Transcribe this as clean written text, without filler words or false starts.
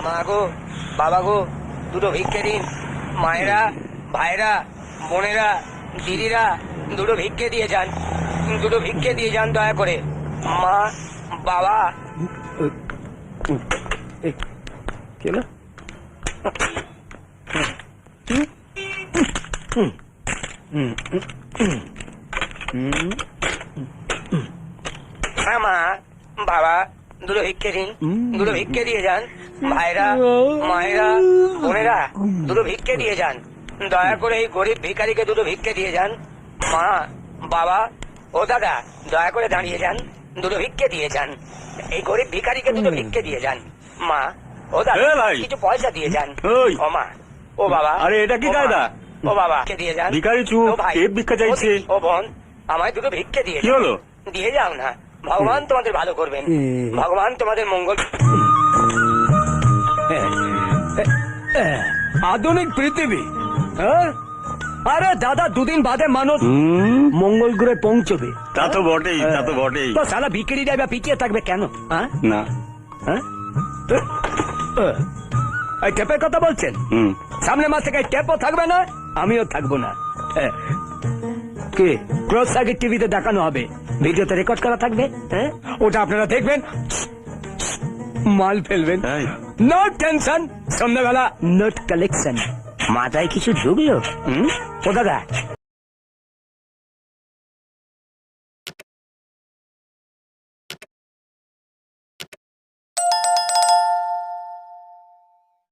মা গো, বাবা গো, দুটো ভিক্ষে দিন। মায়েরা, ভাইরা, বোনেরা, দিদিরা, দুটো ভিক্ষে দিয়ে যান, দুটো ভিক্ষে দিয়ে যান দয়া করে। মা, বাবা। কেনা হ্যাঁ মা, বাবা, দুটো ভিক্ষে দিন, দুটো ভিক্ষে দিয়ে যান। ভাইরা, মায়েরা, বোনেরা, দুটো ভিক্ষে দিয়ে যান। দয়া করে এই গরিব ভিখারিকে দুটো ভিক্ষে দিয়ে যান। মা, বাবা, ও দাদা, দয়া করে দাঁড়িয়ে যান, দুটো ভিক্ষে দিয়ে যান। এই গরিব ভিখারিকে দুটো ভিক্ষে দিয়ে যান। মা, ও দাদা, কিছু পয়সা দিয়ে যান। ও মা, ও বাবা। আরে এটা কি কায়দা? ও বাবা, কে দিয়ে যান। ভিখারি চুপ, ও ভাই, কে ভিক্ষা চাইছে? ও বোন, আমায় দুটো ভিক্ষে দিয়ে কি যান। হলো? দিয়ে যাও না, ভগবান তোমাদের ভালো করবেন, ভগবান তোমাদের মঙ্গল। আধুনিক পৃথিবী, হ্যাঁ? আরে দাদা, দুদিন বাদে মানুষ মঙ্গল গ্রহে পৌঁছবে। তা তো বটেই, তা তো বটেই। তো সালা ভিখারি যাবে পিছিয়ে থাকবে কেন? হ্যাঁ না, হ্যাঁ? এই টেপের কথা বলছেন? সামনে মাস থেকে টেপও থাকবে না, আমিও থাকবো না। কি ক্রস সার্কিট টিভিতে দেখানো হবে, ভিডিওতে রেকর্ড করা থাকবে। হ্যাঁ, ওটা আপনারা দেখবেন, মাল ফেলবেন। নো টেনশন, সন্ধ্যাবেলা নোট কালেকশন। মাথায় কিছু ঢুকলো? ও দাদা,